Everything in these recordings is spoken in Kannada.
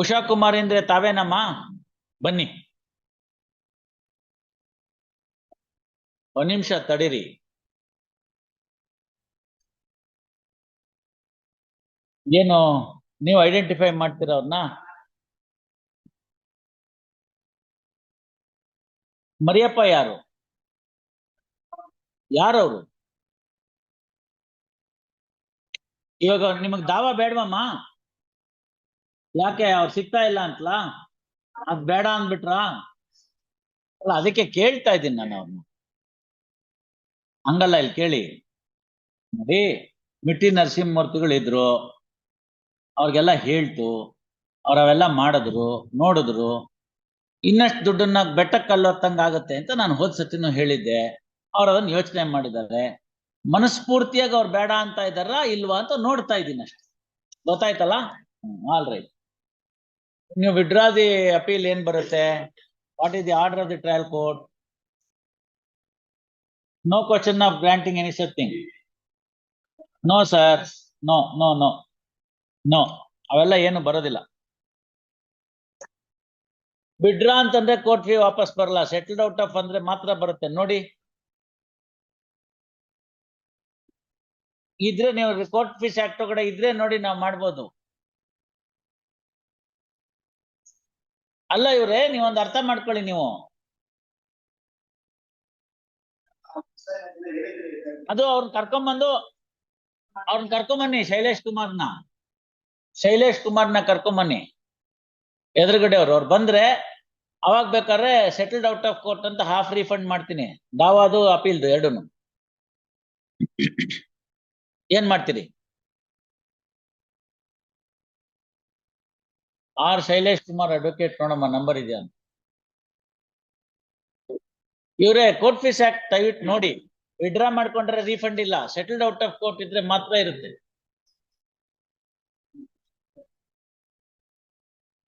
ಉಷಾ ಕುಮಾರ್ ಅಂದ್ರೆ ತಾವೇನಮ್ಮ? ಬನ್ನಿ, ಒಂದ್ ನಿಮಿಷ ತಡೀರಿ. ಏನು ನೀವು ಐಡೆಂಟಿಫೈ ಮಾಡ್ತೀರಾ ಅವ್ರನ್ನ? ಮರಿಯಪ್ಪ ಯಾರು? ಯಾರವ್ರು? ಇವಾಗ ನಿಮಗ್ ದಾವ ಬೇಡವಮ್ಮ? ಯಾಕೆ ಅವ್ರು ಸಿಗ್ತಾ ಇಲ್ಲ ಅಂತಲಾ? ಅದ್ ಬೇಡ ಅಂದ್ಬಿಟ್ರಾ? ಅಲ್ಲ, ಅದಕ್ಕೆ ಕೇಳ್ತಾ ಇದ್ದೀನಿ ನಾನು ಅವ್ರನ್ನ. ಹಂಗಲ್ಲ, ಇಲ್ಲಿ ಕೇಳಿ ನೋಡಿ. ಮಿಟ್ಟಿ ನರಸಿಂಹಮೂರ್ತಿಗಳು ಇದ್ರು, ಅವ್ರಿಗೆಲ್ಲ ಹೇಳ್ತು, ಅವ್ರವೆಲ್ಲ ಮಾಡಿದ್ರು, ನೋಡಿದ್ರು. ಇನ್ನಷ್ಟು ದುಡ್ಡನ್ನ ಬೆಟ್ಟಕ್ಕೆ ಕಲ್ಲೊತ್ತಂಗ ಆಗುತ್ತೆ ಅಂತ ನಾನು ಹೋದ್ ಸತಿನೂ ಹೇಳಿದ್ದೆ. ಅವ್ರು ಅದನ್ನ ಯೋಚನೆ ಮಾಡಿದ್ದಾರೆ. ಮನಸ್ಫೂರ್ತಿಯಾಗಿ ಅವ್ರು ಬೇಡ ಅಂತ ಇದ್ದಾರಾ ಇಲ್ವಾ ಅಂತ ನೋಡ್ತಾ ಇದ್ದೀನಿ ಅಷ್ಟೇ. ಗೊತ್ತಾಯ್ತಲ್ಲ? All right. ನೀವು ವಿಡ್ರಾ ದಿ ಅಪೀಲ್ ಏನ್ ಬರುತ್ತೆ? What is the order of the trial court? No question of granting any such thing. No sir, no no no no, ಅವೆಲ್ಲ ಏನು ಬರೋದಿಲ್ಲ. ವಿಡ್ರಾ ಅಂತಂದ್ರೆ ಕೋರ್ಟ್ ಫೀ ವಾಪಸ್ ಬರಲ್ಲ. ಸೆಟಲ್ಡ್ ಔಟ್ ಆಫ್ ಅಂದ್ರೆ ಮಾತ್ರ ಬರುತ್ತೆ ನೋಡಿ. ಇದ್ರೆ ನೀವು ಕೋರ್ಟ್ ಫೀಸ್ ಆಕ್ಟ್ ಒಳಗಡೆ ಇದ್ರೆ ನೋಡಿ, ನಾವು ಮಾಡ್ಬೋದು. ಅಲ್ಲ ಇವ್ರೆ, ನೀವೊಂದು ಅರ್ಥ ಮಾಡ್ಕೊಳ್ಳಿ. ನೀವು ಅದು ಅವ್ರನ್ನ ಕರ್ಕೊಂಬನ್ನಿ. ಶೈಲೇಶ್ ಕುಮಾರ್ನ ಕರ್ಕೊಂಬನ್ನಿ ಎದುರುಗಡೆ. ಅವ್ರು ಬಂದ್ರೆ ಅವಾಗ ಬೇಕಾದ್ರೆ ಸೆಟಲ್ಡ್ ಔಟ್ ಆಫ್ ಕೋರ್ಟ್ ಅಂತ ಹಾಫ್ ರಿಫಂಡ್ ಮಾಡ್ತೀನಿ. ದಾವಾದು ಅಪೀಲ್ದು ಎರಡೂನು. ಏನ್ ಮಾಡ್ತೀರಿ? ಆರ್ ಶೈಲೇಶ್ ಕುಮಾರ್ ಅಡ್ವೊಕೇಟ್ ನೋಡಮ್ಮ, ನಂಬರ್ ಇದೆಯಾ? ಇವ್ರೆ ಕೋರ್ಟ್ ಫೀಸ್ ಆಕ್ಟ್ ದಯವಿಟ್ಟು ನೋಡಿ. ವಿಡ್ರಾ ಮಾಡ್ಕೊಂಡ್ರೆ ರೀಫಂಡ್ ಇಲ್ಲ, ಸೆಟಲ್ಡ್ ಔಟ್ ಆಫ್ ಕೋರ್ಟ್ ಇದ್ರೆ ಮಾತ್ರ ಇರುತ್ತೆ.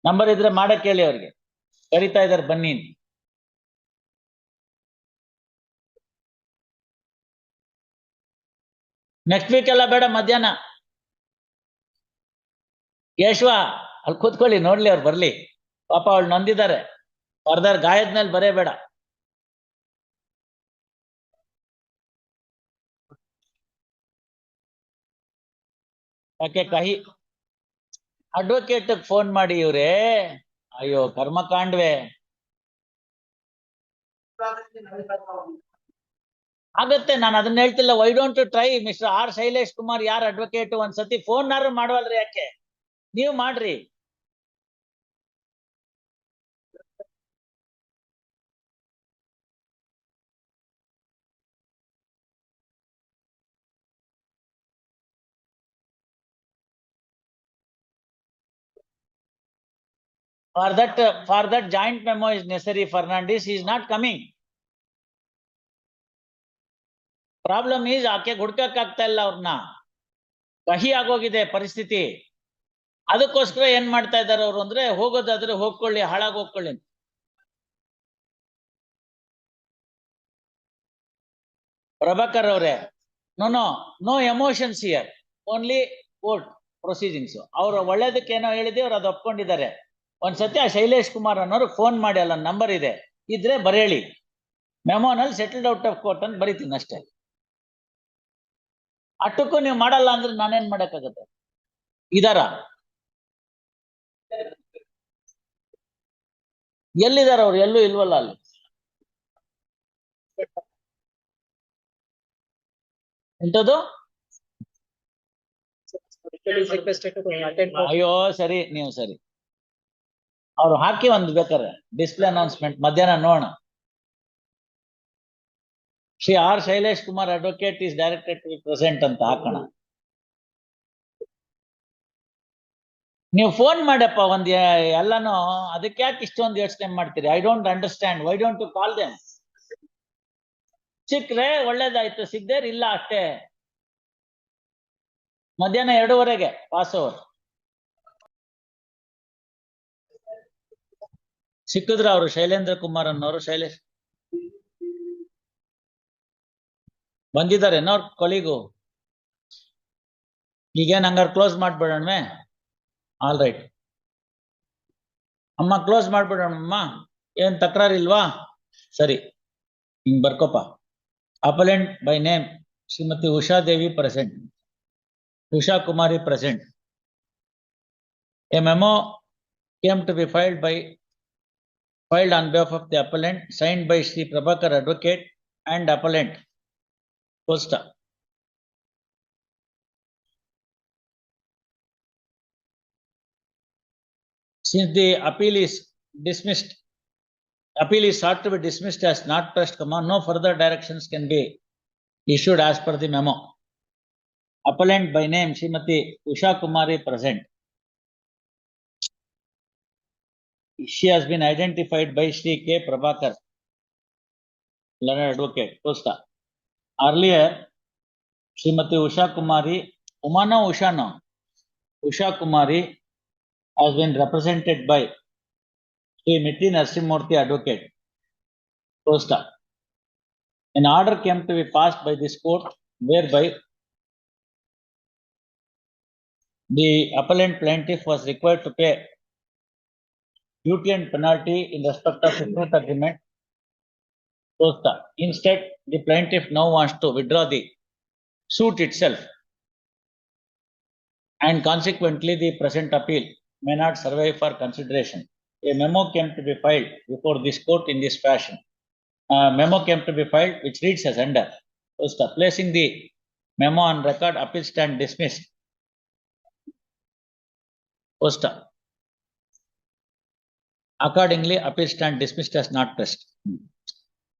ನಂಬರ್ ಇದ್ರೆ ಮಾಡಕ್ ಹೇಳಿ ಅವ್ರಿಗೆ. ಕರಿತಾ ಇದಾರೆ, ಬನ್ನಿ. ನೆಕ್ಸ್ಟ್ ವೀಕ್ ಎಲ್ಲ ಬೇಡ, ಮಧ್ಯಾಹ್ನ. ಯಶ್ವ ಅಲ್ಲಿ ಕೂತ್ಕೊಳ್ಳಿ, ನೋಡ್ಲಿ ಅವ್ರು ಬರ್ಲಿ. ಪಾಪ ಅವಳು ನೊಂದಿದ್ದಾರೆ. ಫರ್ದರ್ ಗಾಯದ ಮೇಲೆ ಬರೇ ಬೇಡ. ಯಾಕೆ ಕಹಿ ಅಡ್ವೊಕೇಟ್ ಫೋನ್ ಮಾಡಿ ಇವ್ರೆ. ಅಯ್ಯೋ ಕರ್ಮಕಾಂಡ್ವೆ. ಆಗತ್ತೆ, ನಾನು ಅದನ್ನ ಹೇಳ್ತಿಲ್ಲ. Why don't try mister R Shailesh Kumar, ಯಾರ್ ಅಡ್ವೊಕೇಟ್, ಒಂದ್ಸತಿ ಫೋನ್ ಮಾಡವಲ್ರಿ? ಯಾಕೆ ನೀವು ಮಾಡ್ರಿ. For that joint memo is necessary. Fernandez is not coming. Problem is ಆಕೆ ಹುಡ್ಕಕ್ ಆಗ್ತಾ ಇಲ್ಲ ಅವ್ರನ್ನ. ಕಹಿ ಆಗೋಗಿದೆ ಪರಿಸ್ಥಿತಿ. ಅದಕ್ಕೋಸ್ಕರ ಏನ್ ಮಾಡ್ತಾ ಇದ್ದಾರೆ ಅವ್ರು ಅಂದ್ರೆ, ಹೋಗೋದಾದ್ರೆ ಹೋಗ್ಕೊಳ್ಳಿ, ಹಾಳಾಗಿ ಹೋಗ್ಕೊಳ್ಳಿ. ಪ್ರಭಾಕರ್ ಅವರೇ, no emotions here, only court proceedings. ಅವ್ರು ಒಳ್ಳೇದಕ್ಕೆ ಏನೋ ಹೇಳಿದೆ, ಅವ್ರು ಅದು ಒಪ್ಕೊಂಡಿದ್ದಾರೆ. ಒಂದ್ಸತಿ ಆ ಶೈಲೇಶ್ ಕುಮಾರ್ ಅನ್ನೋರು ಫೋನ್ ಮಾಡಿ, ಅಲ್ಲ ನಂಬರ್ ಇದೆ, ಇದ್ರೆ ಬರೇಳಿ. ಮೆಮೋನಲ್ಲಿ ಸೆಟಲ್ಡ್ ಔಟ್ ಆಫ್ ಕೋರ್ಟ್ ಅಂತ ಬರೀತೀನಿ ಅಷ್ಟೇ. ಅಷ್ಟಕ್ಕೂ ನೀವು ಮಾಡಲ್ಲ ಅಂದ್ರೆ ನಾನೇನ್ ಮಾಡಕ್ಕಾಗತ್ತೆ? ಇದಾರ? ಎಲ್ಲಿದಾರ ಅವ್ರು? ಎಲ್ಲೂ ಇಲ್ವಲ್ಲ ಅಲ್ಲಿ. ಎಂತದು? ಅಯ್ಯೋ ಸರಿ, ನೀವು ಸರಿ. ಅವ್ರು ಹಾಕಿ ಒಂದು ಬೇಕಾರೆ ಡಿಸ್ಪ್ಲೇ ಅನೌನ್ಸ್ಮೆಂಟ್ ಮಧ್ಯಾಹ್ನ ನೋಡೋಣ. Shri R Shailesh Kumar advocate is directed to be present ಅಂತ ಹಾಕೋಣ. ನೀವು ಫೋನ್ ಮಾಡಪ್ಪ ಒಂದ್ ಎಲ್ಲಾನು. ಅದಕ್ಕೆ ಯಾಕೆ ಇಷ್ಟೊಂದು ಯೋಚನೆ ಮಾಡ್ತೀರಿ? I don't understand. Why don't you call them? ಸಿಕ್ಕ್ರೆ ಒಳ್ಳೇದಾಯ್ತು, ಸಿಗ್ದೇರ್ ಇಲ್ಲ ಅಷ್ಟೇ. ಮಧ್ಯಾಹ್ನ 2:15 ಪಾಸ್ ಓವರ್. ಸಿಕ್ಕಿದ್ರ ಅವರು ಶೈಲೇಂದ್ರ ಕುಮಾರ್ ಅನ್ನೋರು? ಶೈಲೇಶ್ ಬಂದಿದ್ದಾರೆ ಅವ್ರ ಕೊಲಿಗು. ಈಗೇನ್ ಹಂಗಾರೆ ಕ್ಲೋಸ್ ಮಾಡ್ಬೇಡಣ್ವೆ? All right. ಅಮ್ಮ ಕ್ಲೋಸ್ ಮಾಡ್ಬಿಡೋಣಮ್ಮ, ಏನ್ ತಕರಾರಿಲ್ವಾ? ಸರಿ, ಹಿಂಗ್ ಬರ್ಕೋಪ. Appellant by name Shrimati Usha Devi present. Usha Kumari present. A memo came to be filed on behalf of the appellant, signed by Sri Prabhakar Advocate and appellant. Posta. Since the appeal is dismissed, appeal is sought to be dismissed as not pressed, no further directions can be issued as per the memo. Appellant by name Srimati Usha Kumari present. She has been identified by Sri K. Prabhakar, learned advocate. Posta. Earlier, Srimati Usha Kumari, Usha Kumari has been represented by Sri Miti Narsimurthy Advocate. Posta. An order came to be passed by this court whereby the appellant plaintiff was required to pay duty and penalty in respect of the fruit agreement. Posta. Instead, the plaintiff now wants to withdraw the suit itself, and consequently the present appeal may not survive for consideration. A memo came to be filed before this court in this fashion. Memo came to be filed which reads as under. Posta. Placing the memo on record, appeal stand dismissed. Posta. Accordingly, appeal stand dismissed as not pressed.